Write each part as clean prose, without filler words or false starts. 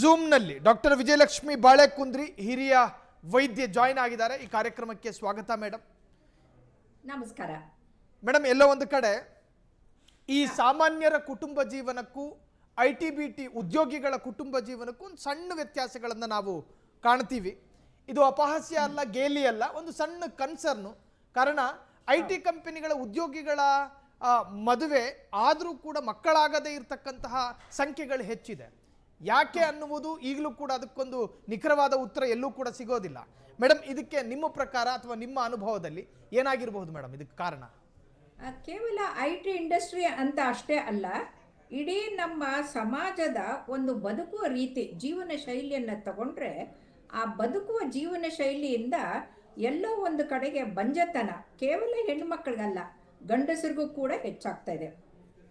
ಝೂಮ್ನಲ್ಲಿ doctor Vijayalakshmi Balekundri ಹಿರಿಯ ವೈದ್ಯ join ಆಗಿದ್ದಾರೆ. ಈ ಕಾರ್ಯಕ್ರಮಕ್ಕೆ ಸ್ವಾಗತ ಮೇಡಮ್. ನಮಸ್ಕಾರ ಮೇಡಮ್. ಎಲ್ಲೋ ಒಂದು ಕಡೆ ಈ ಸಾಮಾನ್ಯರ ಕುಟುಂಬ ಜೀವನಕ್ಕೂ ITBT ಉದ್ಯೋಗಿಗಳ ಕುಟುಂಬ ಜೀವನಕ್ಕೂ ಒಂದು ಸಣ್ಣ ವ್ಯತ್ಯಾಸಗಳನ್ನು ನಾವು ಕಾಣ್ತೀವಿ. ಇದು ಅಪಹಾಸ್ಯ ಅಲ್ಲ, ಗೇಲಿ ಅಲ್ಲ, ಒಂದು ಸಣ್ಣ ಕನ್ಸರ್ನು. ಕಾರಣ IT ಕಂಪನಿಗಳ ಉದ್ಯೋಗಿಗಳ ಮದುವೆ ಆದರೂ ಕೂಡ ಮಕ್ಕಳಾಗದೇ ಇರತಕ್ಕಂತಹ ಸಂಖ್ಯೆಗಳು ಹೆಚ್ಚಿದೆ. ಯಾಕೆ ಅನ್ನುವುದು ಈಗಲೂ ಕೂಡ ಅದಕ್ಕೊಂದು ನಿಖರವಾದ ಉತ್ತರ ಎಲ್ಲೂ ಕೂಡ ಸಿಗೋದಿಲ್ಲ. ಮೇಡಮ್, ಇದಕ್ಕೆ ನಿಮ್ಮ ಪ್ರಕಾರ ಅಥವಾ ನಿಮ್ಮ ಅನುಭವದಲ್ಲಿ ಏನಾಗಿರಬಹುದು ಮೇಡಮ್ ಇದಕ್ಕೆ ಕಾರಣ? ಕೇವಲ IT ಇಂಡಸ್ಟ್ರಿ ಅಂತ ಅಷ್ಟೇ ಅಲ್ಲ, ಇಡೀ ನಮ್ಮ ಸಮಾಜದ ಒಂದು ಬದುಕುವ ರೀತಿ, ಜೀವನ ಶೈಲಿಯನ್ನು ತಗೊಂಡ್ರೆ ಆ ಬದುಕುವ ಜೀವನ ಶೈಲಿಯಿಂದ ಎಲ್ಲೋ ಒಂದು ಕಡೆಗೆ ಬಂಜತನ ಕೇವಲ ಹೆಣ್ಣುಮಕ್ಕಳಿಗಲ್ಲ, ಗಂಡಸರಿಗೂ ಕೂಡ ಹೆಚ್ಚಾಗ್ತಾ ಇದೆ.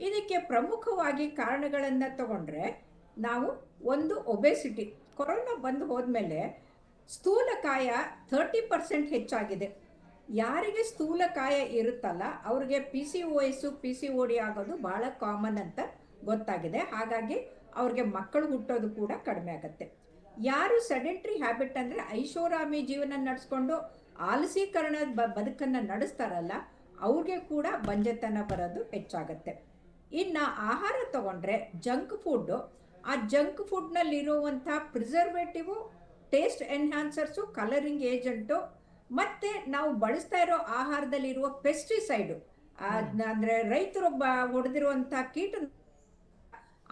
ಇದಕ್ಕೆ ಪ್ರಮುಖವಾಗಿ ಕಾರಣಗಳನ್ನು ತಗೊಂಡ್ರೆ ನಾವು ಒಂದು ಒಬೆಸಿಟಿ, ಕೊರೋನಾ ಬಂದು ಹೋದ್ಮೇಲೆ ಸ್ಥೂಲಕಾಯ 30% ಹೆಚ್ಚಾಗಿದೆ. ಯಾರಿಗೆ ಸ್ಥೂಲಕಾಯ ಇರುತ್ತಲ್ಲ ಅವ್ರಿಗೆ PCOS PCOD ಆಗೋದು ಭಾಳ ಕಾಮನ್ ಅಂತ ಗೊತ್ತಾಗಿದೆ. ಹಾಗಾಗಿ ಅವ್ರಿಗೆ ಮಕ್ಕಳು ಹುಟ್ಟೋದು ಕೂಡ ಕಡಿಮೆ ಆಗುತ್ತೆ. ಯಾರು ಸೆಡೆಂಟ್ರಿ ಹ್ಯಾಬಿಟ್ ಅಂದರೆ ಐಷಾರಾಮಿ ಜೀವನ ನಡೆಸ್ಕೊಂಡು ಆಲಸೀಕರಣದ ಬದುಕನ್ನು ನಡೆಸ್ತಾರಲ್ಲ ಅವ್ರಿಗೆ ಕೂಡ ಬಂಜತನ ಬರೋದು ಹೆಚ್ಚಾಗುತ್ತೆ. ಇನ್ನು ಆಹಾರ ತಗೊಂಡ್ರೆ ಜಂಕ್ ಫುಡ್ಡು, ಆ ಜಂಕ್ ಫುಡ್ನಲ್ಲಿರುವಂಥ ಪ್ರಿಸರ್ವೇಟಿವು, ಟೇಸ್ಟ್ ಎನ್ಹಾನ್ಸರ್ಸು, ಕಲರಿಂಗ್ ಏಜೆಂಟು, ಮತ್ತು ನಾವು ಬಳಸ್ತಾ ಇರೋ ಆಹಾರದಲ್ಲಿರುವ ಪೆಸ್ಟಿಸೈಡು, ಅಂದರೆ ರೈತರು ಹೊಡೆದಿರುವಂಥ ಕೀಟ,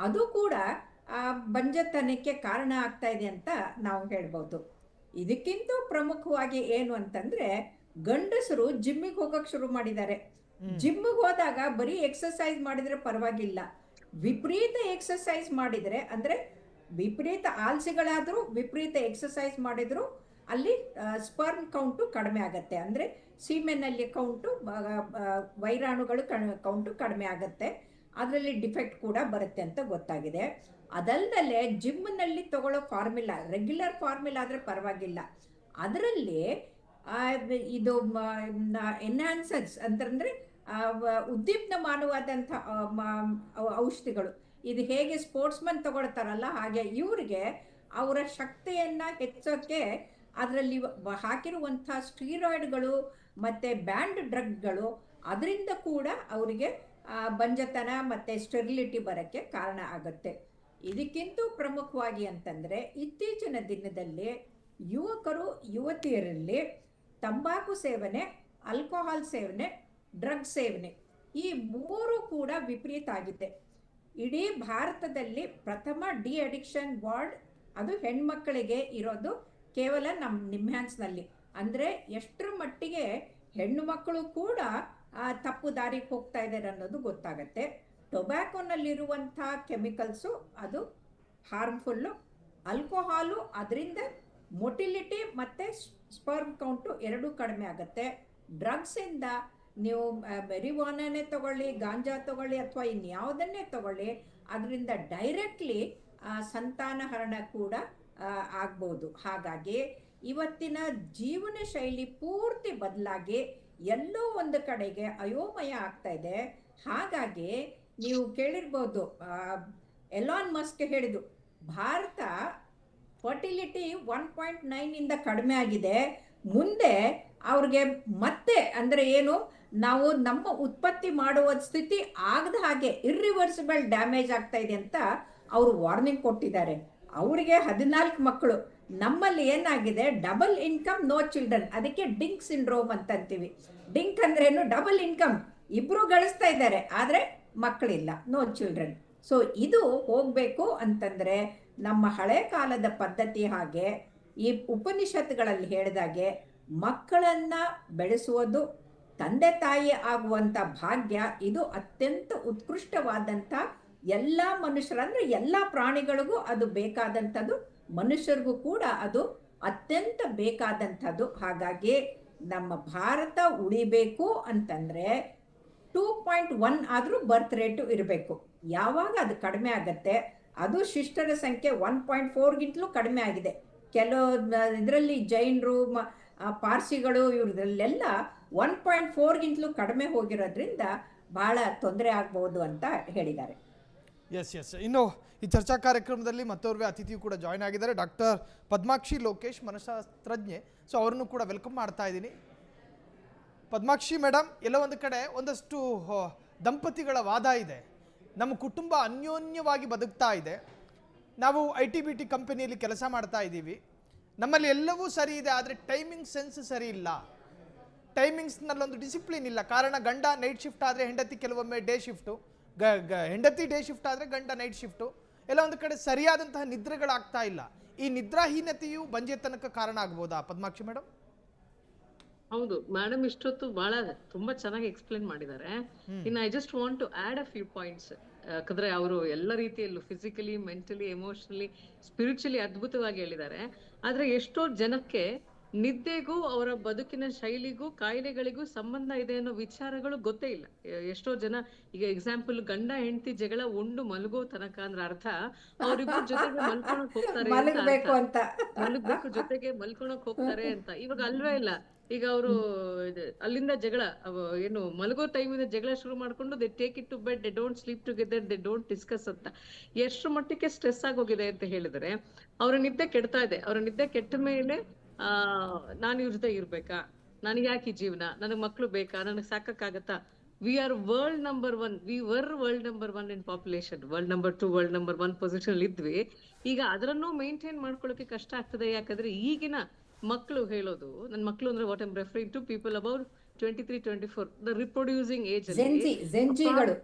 ಅದು ಕೂಡ ಬಂಜತನಕ್ಕೆ ಕಾರಣ ಆಗ್ತಾ ಇದೆ ಅಂತ ನಾವು ಹೇಳ್ಬೋದು. ಇದಕ್ಕಿಂತ ಪ್ರಮುಖವಾಗಿ ಏನು ಅಂತಂದರೆ ಗಂಡಸರು ಜಿಮ್ಮಿಗೆ ಹೋಗೋಕ್ಕೆ ಶುರು ಮಾಡಿದ್ದಾರೆ. ಜಿಮ್ಮಿಗೆ ಹೋದಾಗ ಬರೀ ಎಕ್ಸಸೈಸ್ ಮಾಡಿದರೆ ಪರವಾಗಿಲ್ಲ, ವಿಪರೀತ ಎಕ್ಸಸೈಸ್ ಮಾಡಿದರೆ, ಅಂದರೆ ವಿಪರೀತ ಆಲ್ಸಿಗಳಾದರೂ ವಿಪರೀತ ಎಕ್ಸಸೈಸ್ ಮಾಡಿದ್ರು ಅಲ್ಲಿ ಸ್ಪರ್ಮ್ ಕೌಂಟು ಕಡಿಮೆ ಆಗುತ್ತೆ. ಅಂದರೆ ಸೀಮೆನಲ್ಲಿ ಕೌಂಟು, ವೈರಾಣುಗಳು ಕೌಂಟು ಕಡಿಮೆ ಆಗುತ್ತೆ, ಅದರಲ್ಲಿ ಡಿಫೆಕ್ಟ್ ಕೂಡ ಬರುತ್ತೆ ಅಂತ ಗೊತ್ತಾಗಿದೆ. ಅದಲ್ಲದೆ ಜಿಮ್ನಲ್ಲಿ ತಗೊಳ್ಳೋ ಫಾರ್ಮುಲಾ, ರೆಗ್ಯುಲರ್ ಫಾರ್ಮುಲಾ ಆದರೆ ಪರವಾಗಿಲ್ಲ, ಅದರಲ್ಲಿ ಇದು ಎನ್ಹಾನ್ಸರ್ಸ್ ಅಂತಂದರೆ ಉದ್ದೀಪನಮಾನವಾದಂಥ ಔಷಧಿಗಳು, ಇದು ಹೇಗೆ ಸ್ಪೋರ್ಟ್ಸ್ಮನ್ ತಗೊಳ್ತಾರಲ್ಲ ಹಾಗೆ ಇವರಿಗೆ ಅವರ ಶಕ್ತಿಯನ್ನು ಹೆಚ್ಚೋಕ್ಕೆ ಅದರಲ್ಲಿ ಹಾಕಿರುವಂಥ ಸ್ಟೀರಾಯ್ಡ್ಗಳು ಮತ್ತು ಬ್ಯಾಂಡ್ ಡ್ರಗ್ಗಳು, ಅದರಿಂದ ಕೂಡ ಅವರಿಗೆ ಬಂಜತನ ಮತ್ತು ಸ್ಟೆರಿಲಿಟಿ ಬರೋಕ್ಕೆ ಕಾರಣ ಆಗುತ್ತೆ. ಇದಕ್ಕಿಂತ ಪ್ರಮುಖವಾಗಿ ಅಂತಂದರೆ ಇತ್ತೀಚಿನ ದಿನದಲ್ಲಿ ಯುವಕರು ಯುವತಿಯರಲ್ಲಿ ತಂಬಾಕು ಸೇವನೆ, ಆಲ್ಕೋಹಾಲ್ ಸೇವನೆ, ಡ್ರಗ್ ಸೇವನೆ, ಈ ಮೂರು ಕೂಡ ವಿಪರೀತ ಆಗಿದೆ. ಇಡೀ ಭಾರತದಲ್ಲಿ ಪ್ರಥಮ ಡಿ ಅಡಿಕ್ಷನ್ ವಾರ್ಡ್ ಅದು ಹೆಣ್ಮಕ್ಕಳಿಗೆ ಇರೋದು ಕೇವಲ ನಮ್ಮ ನಿಮ್ಹ್ಯಾನ್ಸ್ನಲ್ಲಿ. ಅಂದರೆ ಎಷ್ಟರ ಮಟ್ಟಿಗೆ ಹೆಣ್ಣು ಮಕ್ಕಳು ಕೂಡ ತಪ್ಪು ದಾರಿಗೆ ಹೋಗ್ತಾ ಇದ್ದಾರೆ ಅನ್ನೋದು ಗೊತ್ತಾಗತ್ತೆ. ಟೊಬ್ಯಾಕೋನಲ್ಲಿರುವಂಥ ಕೆಮಿಕಲ್ಸು ಅದು ಹಾರ್ಮ್ಫುಲ್ಲು, ಆಲ್ಕೋಹಾಲು ಅದರಿಂದ ಮೊಟಿಲಿಟಿ ಮತ್ತು ಸ್ಪರ್ಮ್ ಕೌಂಟು ಎರಡೂ ಕಡಿಮೆ ಆಗುತ್ತೆ. ಡ್ರಗ್ಸಿಂದ ನೀವು ಮೆರಿವಾನಾನೇ ತಗೊಳ್ಳಿ, ಗಾಂಜಾ ತಗೊಳ್ಳಿ, ಅಥವಾ ಇನ್ಯಾವುದನ್ನೇ ತಗೊಳ್ಳಿ, ಅದರಿಂದ ಡೈರೆಕ್ಟ್ಲಿ ಸಂತಾನಹರಣ ಕೂಡ ಆಗ್ಬೋದು. ಹಾಗಾಗಿ ಇವತ್ತಿನ ಜೀವನ ಶೈಲಿ ಪೂರ್ತಿ ಬದಲಾಗಿ ಎಲ್ಲೋ ಒಂದು ಕಡೆಗೆ ಅಯೋಮಯ ಆಗ್ತಾ ಇದೆ. ಹಾಗಾಗಿ ನೀವು ಕೇಳಿರ್ಬೋದು, ಎಲಾನ್ ಮಸ್ಕ್ ಹೇಳಿದ್ದು, ಭಾರತ ಫರ್ಟಿಲಿಟಿ 1.9 ಕಡಿಮೆ ಆಗಿದೆ, ಮುಂದೆ ಅವ್ರಿಗೆ ಮತ್ತೆ ಅಂದರೆ ಏನು, ನಾವು ನಮ್ಮ ಉತ್ಪತ್ತಿ ಮಾಡುವ ಸ್ಥಿತಿ ಆಗದ ಹಾಗೆ ಇರ್ರಿವರ್ಸಿಬಲ್ ಡ್ಯಾಮೇಜ್ ಆಗ್ತಾ ಇದೆ ಅಂತ ಅವರು ವಾರ್ನಿಂಗ್ ಕೊಟ್ಟಿದ್ದಾರೆ. ಅವರಿಗೆ 14 ಮಕ್ಕಳು. ನಮ್ಮಲ್ಲಿ ಏನಾಗಿದೆ, ಡಬಲ್ ಇನ್ಕಮ್ ನೋ ಚಿಲ್ಡ್ರನ್, ಅದಕ್ಕೆ ಡಿಂಕ್ ಸಿಂಡ್ರೋಮ್ ಅಂತ ಅಂತೀವಿ. ಡಿಂಕ್ ಅಂದ್ರೇನು, ಡಬಲ್ ಇನ್ಕಮ್, ಇಬ್ಬರು ಗಳಿಸ್ತಾ ಇದ್ದಾರೆ ಆದರೆ ಮಕ್ಕಳಿಲ್ಲ, ನೋ ಚಿಲ್ಡ್ರನ್. ಸೊ ಇದು ಹೋಗಬೇಕು ಅಂತಂದರೆ ನಮ್ಮ ಹಳೆ ಕಾಲದ ಪದ್ಧತಿ ಹಾಗೆ ಈ ಉಪನಿಷತ್ತುಗಳಲ್ಲಿ ಹೇಳಿದಾಗೆ ಮಕ್ಕಳನ್ನು ಬೆಳೆಸುವುದು, ತಂದೆ ತಾಯಿ ಆಗುವಂಥ ಭಾಗ್ಯ, ಇದು ಅತ್ಯಂತ ಉತ್ಕೃಷ್ಟವಾದಂಥ ಎಲ್ಲ ಮನುಷ್ಯರ, ಅಂದರೆ ಎಲ್ಲ ಪ್ರಾಣಿಗಳಿಗೂ ಅದು ಬೇಕಾದಂಥದ್ದು, ಮನುಷ್ಯರಿಗೂ ಕೂಡ ಅದು ಅತ್ಯಂತ ಬೇಕಾದಂಥದ್ದು. ಹಾಗಾಗಿ ನಮ್ಮ ಭಾರತ ಉಳಿಬೇಕು ಅಂತಂದರೆ 2.1 ಆದರೂ ಬರ್ತ್ ರೇಟು ಇರಬೇಕು. ಯಾವಾಗ ಅದು ಕಡಿಮೆ ಆಗುತ್ತೆ, ಅದು ಶಿಷ್ಟರ ಸಂಖ್ಯೆ 1.4ಗಿಂತಲೂ ಕಡಿಮೆ ಆಗಿದೆ. ಕೆಲವು ಇದರಲ್ಲಿ ಜೈನರು, ಪಾರ್ಸಿಗಳು, ಇವ್ರದಲ್ಲೆಲ್ಲ 1.4ಗಿಂತಲೂ ಕಡಿಮೆ ಹೋಗಿರೋದ್ರಿಂದ ಭಾಳ ತೊಂದರೆ ಆಗ್ಬೋದು ಅಂತ ಹೇಳಿದ್ದಾರೆ. ಎಸ್ ಎಸ್ ಇನ್ನು ಈ ಚರ್ಚಾ ಕಾರ್ಯಕ್ರಮದಲ್ಲಿ ಮತ್ತೋರ್ವೆ ಅತಿಥಿಯು ಕೂಡ ಜಾಯ್ನ್ ಆಗಿದ್ದಾರೆ, ಡಾಕ್ಟರ್ ಪದ್ಮಾಕ್ಷಿ ಲೋಕೇಶ್, ಮನಃಶಾಸ್ತ್ರಜ್ಞೆ. ಸೊ ಅವರನ್ನು ಕೂಡ ವೆಲ್ಕಮ್ ಮಾಡ್ತಾ ಇದ್ದೀನಿ. ಪದ್ಮಾಕ್ಷಿ ಮೇಡಮ್, ಎಲ್ಲ ಒಂದು ಕಡೆ ಒಂದಷ್ಟು ದಂಪತಿಗಳ ವಾದ ಇದೆ, ನಮ್ಮ ಕುಟುಂಬ ಅನ್ಯೋನ್ಯವಾಗಿ ಬದುಕ್ತಾ ಇದೆ, ನಾವು ITBT ಕಂಪನಿಯಲ್ಲಿ ಕೆಲಸ ಮಾಡ್ತಾ ಇದ್ದೀವಿ, ನಮ್ಮಲ್ಲಿ ಎಲ್ಲವೂ ಸರಿ ಇದೆ, ಆದರೆ ಟೈಮಿಂಗ್ ಸೆನ್ಸ್ ಸರಿ ಇಲ್ಲ, ಟೈಮಿಂಗ್ಸ್ನಲ್ಲೊಂದು ಡಿಸಿಪ್ಲಿನ್ ಇಲ್ಲ. ಕಾರಣ ಗಂಡ ನೈಟ್ ಶಿಫ್ಟ್ ಆದರೆ ಹೆಂಡತಿ ಕೆಲವೊಮ್ಮೆ ಡೇ ಶಿಫ್ಟು, ಹೆಂಡತಿ ಡೇ ಶಿಫ್ಟ್ ಆದರೆ ಗಂಡ ನೈಟ್ ಶಿಫ್ಟು. ಎಲ್ಲ ಒಂದು ಕಡೆ ಸರಿಯಾದಂತಹ ನಿದ್ರೆಗಳಾಗ್ತಾ ಇಲ್ಲ. ಈ ನಿದ್ರಾಹೀನತೆಯು ಬಂಜೆತನಕ ಕಾರಣ ಆಗ್ಬೋದಾ ಪದ್ಮಾಕ್ಷಿ ಮೇಡಮ್? ಹೌದು ಮೇಡಮ್, ಇಷ್ಟೊತ್ತು ಬಹಳ ತುಂಬಾ ಚೆನ್ನಾಗಿ ಎಕ್ಸ್ಪ್ಲೇನ್ ಮಾಡಿದ್ದಾರೆ. ಇನ್ನು I just want to add a few points. ಯಾಕಂದ್ರೆ ಅವರು ಎಲ್ಲ ರೀತಿಯಲ್ಲೂ ಫಿಸಿಕಲಿ, ಮೆಂಟಲಿ, ಎಮೋಷನಲಿ, ಸ್ಪಿರಿಚುಲಿ ಅದ್ಭುತವಾಗಿ ಹೇಳಿದ್ದಾರೆ. ಆದ್ರೆ ಎಷ್ಟೋ ಜನಕ್ಕೆ ನಿದ್ದೆಗೂ ಅವರ ಬದುಕಿನ ಶೈಲಿಗೂ ಕಾಯಿಲೆಗಳಿಗೂ ಸಂಬಂಧ ಇದೆ ಅನ್ನೋ ವಿಚಾರಗಳು ಗೊತ್ತೇ ಇಲ್ಲ. ಎಷ್ಟೋ ಜನ ಈಗ ಎಕ್ಸಾಂಪಲ್ ಗಂಡ ಹೆಂಡತಿ ಜಗಳ ಉಂಡು ಮಲಗೋ ತನಕ ಅಂದ್ರೆ ಅರ್ಥ ಅವರಿಬ್ಬರ ಜೊತೆಗೆ ಮಲ್ಕೊಳಕ್ ಹೋಗ್ತಾರೆ ಅಂತ, ಮಲಗ್ಬೇಕು ಜೊತೆಗೆ ಮಲ್ಕೊಳಕ್ ಹೋಗ್ತಾರೆ ಅಂತ. ಇವಾಗ ಅಲ್ವೇ ಇಲ್ಲ. ಈಗ ಅವರು ಅಲ್ಲಿಂದ ಜಗಳ, ಏನು ಮಲಗೋ ಟೈಮಿಂದ ಜಗಳ ಶುರು ಮಾಡ್ಕೊಂಡು they take it to bed, they don't sleep together, they don't discuss ಅಂತ. ಎಷ್ಟರ ಮಟ್ಟಿಗೆ ಸ್ಟ್ರೆಸ್ ಆಗೋಗಿದೆ ಅಂತ ಹೇಳಿದ್ರೆ ಅವ್ರ ನಿದ್ದೆ ಕೆಡ್ತಾ ಇದೆ. ಅವ್ರ ನಿದ್ದೆ ಕೆಟ್ಟ ಮೇಲೆ ನಾನು ಇವ್ರ ಜೊತೆ ಇರ್ಬೇಕಾ, ನನಗೆ ಯಾಕೆ ಈ ಜೀವನ, ನನಗ್ ಮಕ್ಳು ಬೇಕಾ, ನನಗ್ ಸಾಕಾಗತ್ತಾ? We are world number 1, we were world number 1 in population, world number 2, world number 1 position ಇದ್ವಿ. ಈಗ ಅದರನ್ನು ಮೇಂಟೈನ್ ಮಾಡ್ಕೊಳ್ಳೋಕೆ ಕಷ್ಟ ಆಗ್ತದೆ. ಯಾಕಂದ್ರೆ ಈಗಿನ ಮಕ್ಕಳು ಹೇಳೋದು, ನನ್ನ ಮಕ್ಕಳು ಅಂದ್ರೆ what I'm referring to people about 23-24, the reproducing age ಅಲ್ಲಿ.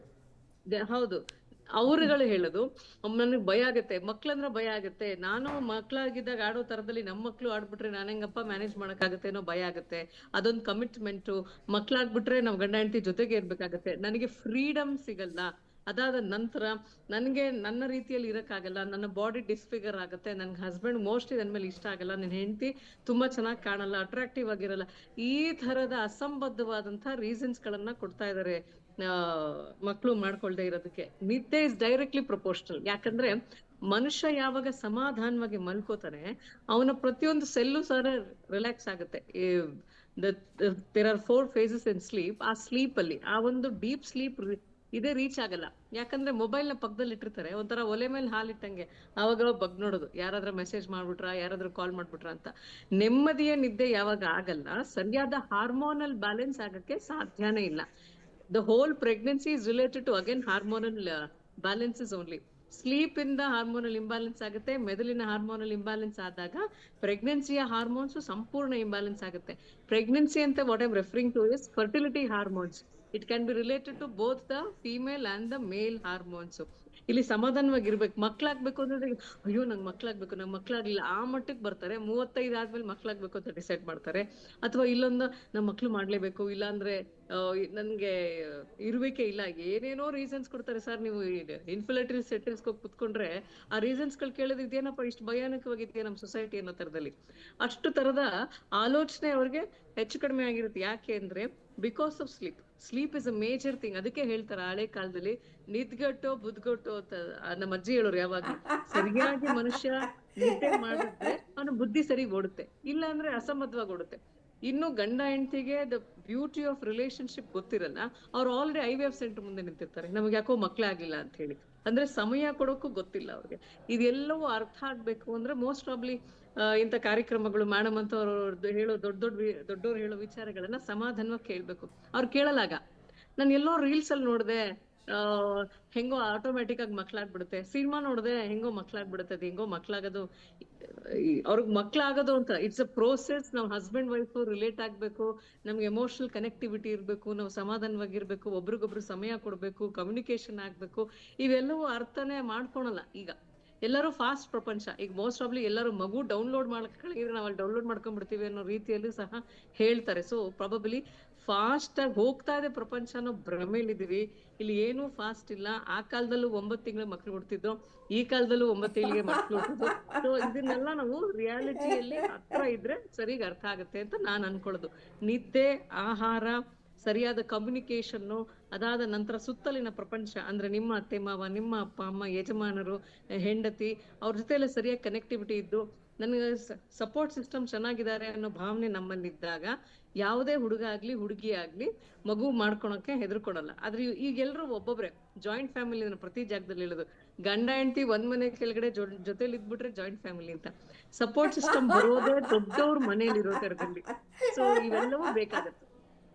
ಹೌದು, ಅವರುಗಳು ಹೇಳೋದು ನನಗೆ ಭಯ ಆಗತ್ತೆ, ಮಕ್ಳಂದ್ರೆ ಭಯ ಆಗತ್ತೆ, ನಾನು ಮಕ್ಳಾಗಿದ್ದಾಗ ಆಡೋ ತರದಲ್ಲಿ ನಮ್ಮ ಮಕ್ಳು ಆಡ್ಬಿಟ್ರೆ ನಾನು ಹೆಂಗಪ್ಪ ಮ್ಯಾನೇಜ್ ಮಾಡಕ್ಕಾಗತ್ತೆ ಅನ್ನೋ ಭಯ ಆಗತ್ತೆ. ಅದೊಂದು ಕಮಿಟ್ಮೆಂಟು. ಮಕ್ಳಾಗ್ಬಿಟ್ರೆ ನಾವ್ ಗಂಡ ಹೆಂಡತಿ ಜೊತೆಗೆ ಇರ್ಬೇಕಾಗತ್ತೆ, ನನಗೆ ಫ್ರೀಡಮ್ ಸಿಗಲ್ಲ. ಅದಾದ ನಂತರ ನನ್ಗೆ ನನ್ನ ರೀತಿಯಲ್ಲಿ ಇರಕ್ಕಾಗಲ್ಲ, ನನ್ನ ಬಾಡಿ ಡಿಸ್ಫಿಗರ್ ಆಗುತ್ತೆ, ನನ್ಗೆ ಹಸ್ಬೆಂಡ್ ಮೋಸ್ಟ್ಲಿ ನನ್ ಮೇಲೆ ಇಷ್ಟ ಆಗಲ್ಲ, ನನ್ನ ಹೆಂಡತಿ ತುಂಬಾ ಚೆನ್ನಾಗಿ ಕಾಣಲ್ಲ, ಅಟ್ರಾಕ್ಟಿವ್ ಆಗಿರಲ್ಲ. ಈ ತರದ ಅಸಂಬದ್ಧವಾದಂತಹ ರೀಸನ್ಸ್ ಗಳನ್ನ ಕೊಡ್ತಾ ಇದಾರೆ ಮಕ್ಳು ಮಾಡ್ಕೊಳ್ದೆ ಇರೋದಕ್ಕೆ. ನಿದ್ದೆ ಇಸ್ ಡೈರೆಕ್ಟ್ಲಿ ಪ್ರಪೋರ್ಷನಲ್. ಯಾಕಂದ್ರೆ ಮನುಷ್ಯ ಯಾವಾಗ ಸಮಾಧಾನವಾಗಿ ಮಲ್ಕೋತಾನೆ ಅವನ ಪ್ರತಿಯೊಂದು ಸೆಲ್ಲು ಸಹ ರಿಲ್ಯಾಕ್ಸ್ ಆಗುತ್ತೆ. There are 4 phases in sleep. ಆ ಸ್ಲೀಪ್ ಅಲ್ಲಿ ಆ ಒಂದು ಡೀಪ್ ಸ್ಲೀಪ್ ಇದೇ ರೀಚ್ ಆಗಲ್ಲ. ಯಾಕಂದ್ರೆ ಮೊಬೈಲ್ ನ ಪಕ್ಕದಲ್ಲಿ ಇಟ್ಟಿರ್ತಾರೆ, ಒಂಥರ ಒಲೆ ಮೇಲೆ ಹಾಲಿಟ್ಟಂಗೆ. ಆವಾಗ ಬಗ್ ನೋಡೋದು, ಯಾರಾದ್ರೂ ಮೆಸೇಜ್ ಮಾಡ್ಬಿಟ್ರ, ಯಾರಾದ್ರೂ ಕಾಲ್ ಮಾಡ್ಬಿಟ್ರ ಅಂತ. ನೆಮ್ಮದಿಯ ನಿದ್ದೆ ಯಾವಾಗ ಆಗಲ್ಲ, ಸರಿಯಾದ ಹಾರ್ಮೋನಲ್ ಬ್ಯಾಲೆನ್ಸ್ ಆಗಕ್ಕೆ ಸಾಧ್ಯನೇ ಇಲ್ಲ. The whole pregnancy is related to again hormonal balances only. Sleep ಇಂದ ಹಾರ್ಮೋನಲ್ ಇಂಬ್ಯಾಲೆನ್ಸ್ ಆಗುತ್ತೆ, ಮೆದುಳಿನ ಹಾರ್ಮೋನಲ್ ಇಂಬ್ಯಾಲೆನ್ಸ್ ಆದಾಗ ಪ್ರೆಗ್ನೆನ್ಸಿಯ ಹಾರ್ಮೋನ್ಸ್ ಸಂಪೂರ್ಣ ಇಂಬ್ಯಾಲೆನ್ಸ್ ಆಗುತ್ತೆ. ಪ್ರೆಗ್ನೆನ್ಸಿ ಅಂತ what I'm referring to is fertility hormones. It can be related to both the female and the male hormones. ಇಲ್ಲಿ ಸಮಾಧಾನವಾಗಿರ್ಬೇಕು. ಮಕ್ಳಾಗ್ಬೇಕು ಅಂದ್ರೆ ಅಯ್ಯೋ ನಂಗೆ ಮಕ್ಳಾಗ್ಬೇಕು, ನಂಗೆ ಮಕ್ಳಾಗ್ಲಿಲ್ಲ, ಆ ಮಟ್ಟಕ್ಕೆ ಬರ್ತಾರೆ. 35 ಆದ್ಮೇಲೆ ಮಕ್ಳಾಗ್ಬೇಕು ಅಂತ ಡಿಸೈಡ್ ಮಾಡ್ತಾರೆ. ಅಥವಾ ಇಲ್ಲೊಂದು ನಮ್ಮ ಮಕ್ಳು ಮಾಡ್ಲೇಬೇಕು, ಇಲ್ಲ ಅಂದ್ರೆ ನನ್ಗೆ ಇರ್ಬೇಕೇ ಇಲ್ಲ, ಏನೇನೋ ರೀಸನ್ಸ್ ಕೊಡ್ತಾರೆ. ಸರ್ ನೀವು ಇನ್ಫಿಲೇಟರಿ ಸೆಂಟರ್ಸ್ ಹೋಗಿ ಕುತ್ಕೊಂಡ್ರೆ ಆ ರೀಸನ್ಸ್ ಗಳು ಕೇಳಿದ್ರೆ ಇದೇನಪ್ಪ ಇಷ್ಟು ಭಯಾನಕವಾಗಿದೆಯಾ ನಮ್ಮ ಸೊಸೈಟಿ ಅನ್ನೋ ತರದಲ್ಲಿ. ಅಷ್ಟು ತರದ ಆಲೋಚನೆ ಅವ್ರಿಗೆ ಹೆಚ್ಚು ಕಡಿಮೆ ಆಗಿರುತ್ತೆ. ಯಾಕೆ ಅಂದ್ರೆ because of sleep. Sleep is a major thing. ಅದಕ್ಕೆ ಹೇಳ್ತಾರ ಹಳೆ ಕಾಲದಲ್ಲಿ ನಿದ್ಗಟ್ಟೋ ಬುದ್ಗಟ್ಟೋ ಅಂತ ನಮ್ಮ ಅಜ್ಜಿ ಹೇಳೋರು ಯಾವಾಗ. ಸರಿಯಾಗಿ ಮನುಷ್ಯ ನಿದ್ದೆ ಮಾಡಿದ್ರೆ ಅವನ ಬುದ್ಧಿ ಸರಿ ಓಡುತ್ತೆ, ಇಲ್ಲ ಅಂದ್ರೆ ಅಸಂಬದ್ಧವಾಗಿ ಓಡುತ್ತೆ. ಇನ್ನು ಗಂಡ ಹೆಂಡತಿಗೆ ದ ಬ್ಯೂಟಿ ಆಫ್ ರಿಲೇಶನ್ಶಿಪ್ ಗೊತ್ತಿರಲ್ಲ, ಅವ್ರು ಆಲ್ರೆಡಿ IVF ಸೆಂಟರ್ ಮುಂದೆ ನಿಂತಿರ್ತಾರೆ, ನಮ್ಗೆ ಯಾಕೋ ಮಕ್ಳೇ ಆಗಿಲ್ಲ ಅಂತ ಹೇಳಿ. ಅಂದ್ರೆ ಸಮಯ ಕೊಡೋಕ್ಕೂ ಗೊತ್ತಿಲ್ಲ ಅವ್ರಿಗೆ. ಇದೆಲ್ಲವೂ ಅರ್ಥ ಆಗ್ಬೇಕು ಅಂದ್ರೆ ಮೋಸ್ಟ್ ಪ್ರಾಬ್ಲಿ ಇಂಥ ಕಾರ್ಯಕ್ರಮಗಳು, ಮೇಡಮ್ ಅಂತ ಅವ್ರು ಹೇಳೋ ದೊಡ್ಡವ್ರು ಹೇಳೋ ವಿಚಾರಗಳನ್ನ ಸಮಾಧಾನವಾಗಿ ಕೇಳ್ಬೇಕು. ಅವ್ರು ಕೇಳಲಾಗ. ನಾನು ಎಲ್ಲೋ ರೀಲ್ಸ್ ಅಲ್ಲಿ ನೋಡ್ದೆ, ಹೆಂಗೋ ಆಟೋಮ್ಯಾಟಿಕ್ ಆಗಿ ಮಕ್ಳಾಗ್ಬಿಡುತ್ತೆ, ಸಿನಿಮಾ ನೋಡ್ದೆ ಹೆಂಗೋ ಮಕ್ಳಾಗ್ಬಿಡುತ್ತೆ, ಅದು ಹೆಂಗೋ ಮಕ್ಳಾಗೋದು, ಅವ್ರಿಗೆ ಮಕ್ಳಾಗೋದು ಅಂತ ಇಟ್ಸ್ ಅ ಪ್ರೋಸೆಸ್. ನಾವು ಹಸ್ಬೆಂಡ್ ವೈಫ್ ರಿಲೇಟ್ ಆಗ್ಬೇಕು, ನಮ್ಗೆ ಎಮೋಷನಲ್ ಕನೆಕ್ಟಿವಿಟಿ ಇರ್ಬೇಕು, ನಾವು ಸಮಾಧಾನವಾಗಿರ್ಬೇಕು, ಒಬ್ರಿಗೊಬ್ರು ಸಮಯ ಕೊಡ್ಬೇಕು, ಕಮ್ಯುನಿಕೇಶನ್ ಆಗ್ಬೇಕು. ಇವೆಲ್ಲವೂ ಅರ್ಥನೇ ಮಾಡ್ಕೊಳಲ್ಲ ಈಗ. ಎಲ್ಲರೂ ಫಾಸ್ಟ್ ಪ್ರಪಂಚ. ಈಗ ಮೋಸ್ಟ್ ಪ್ರಾಬ್ಲಿ ಎಲ್ಲರೂ ಮಗು ಡೌನ್ಲೋಡ್ ಮಾಡ್ಕೊಂಡಿದ್ರೆ ನಾವು ಅಲ್ಲಿ ಡೌನ್ಲೋಡ್ ಮಾಡ್ಕೊಂಡ್ಬಿಡ್ತೀವಿ ಅನ್ನೋ ರೀತಿಯಲ್ಲಿ ಸಹ ಹೇಳ್ತಾರೆ. ಸೊ ಪ್ರಾಬಬ್ಲಿ ಫಾಸ್ಟ್ ಆಗಿ ಹೋಗ್ತಾ ಇದೆ ಪ್ರಪಂಚ ಅನ್ನೋ ಭ್ರಮೆಲಿದೀವಿ. ಇಲ್ಲಿ ಏನೂ ಫಾಸ್ಟ್ ಇಲ್ಲ. ಆ ಕಾಲದಲ್ಲೂ 9 ತಿಂಗಳು ಮಕ್ಳು ಹುಡ್ತಿದ್ದು, ಈ ಕಾಲದಲ್ಲೂ 9 ತಿಂಗಳಿಗೆ ಮಕ್ಳು ಹುಟ್ಟುದು. ಸೊ ಇದನ್ನೆಲ್ಲ ನಾವು ರಿಯಾಲಿಟಿಯಲ್ಲಿ ಹತ್ರ ಇದ್ರೆ ಸರಿಗ ಅರ್ಥ ಆಗುತ್ತೆ ಅಂತ ನಾನ್ ಅನ್ಕೊಳ್ಳೋದು. ನಿದ್ದೆ, ಆಹಾರ, ಸರಿಯಾದ ಕಮ್ಯುನಿಕೇಶನ್, ಅದಾದ ನಂತರ ಸುತ್ತಲಿನ ಪ್ರಪಂಚ ಅಂದ್ರೆ ನಿಮ್ಮ ಅತ್ತೆ ಮಾವ, ನಿಮ್ಮ ಅಪ್ಪ ಅಮ್ಮ, ಯಜಮಾನರು, ಹೆಂಡತಿ, ಅವ್ರ ಜೊತೆ ಎಲ್ಲ ಸರಿಯಾಗಿ ಕನೆಕ್ಟಿವಿಟಿ ಇದ್ದು ನನಗೆ ಸಪೋರ್ಟ್ ಸಿಸ್ಟಮ್ ಚೆನ್ನಾಗಿದ್ದಾರೆ ಅನ್ನೋ ಭಾವನೆ ನಮ್ಮಲ್ಲಿದ್ದಾಗ ಯಾವುದೇ ಹುಡುಗ ಆಗ್ಲಿ ಹುಡುಗಿ ಆಗ್ಲಿ ಮಗು ಮಾಡ್ಕೊಳಕ್ಕೆ ಹೆದರ್ಕೊಳಲ್ಲ. ಆದ್ರೆ ಈಗೆಲ್ಲರೂ ಒಬ್ಬೊಬ್ರೆ ಜಾಯಿಂಟ್ ಫ್ಯಾಮಿಲಿ ಪ್ರತಿ ಜಾಗದಲ್ಲಿ ಹೇಳೋದು, ಗಂಡ ಹೆಂಡತಿ ಒಂದ್ ಮನೆ ಕೆಳಗಡೆ ಜೊತೆಲಿ ಇದ್ಬಿಟ್ರೆ ಜಾಯಿಂಟ್ ಫ್ಯಾಮಿಲಿ ಅಂತ. ಸಪೋರ್ಟ್ ಸಿಸ್ಟಮ್ ಬರೋದೇ ದೊಡ್ಡವ್ರ ಮನೇಲಿ ಇರೋ ತರದಲ್ಲಿ. ಸೊ ಇವೆಲ್ಲವೂ ಬೇಕಾಗತ್ತೆ.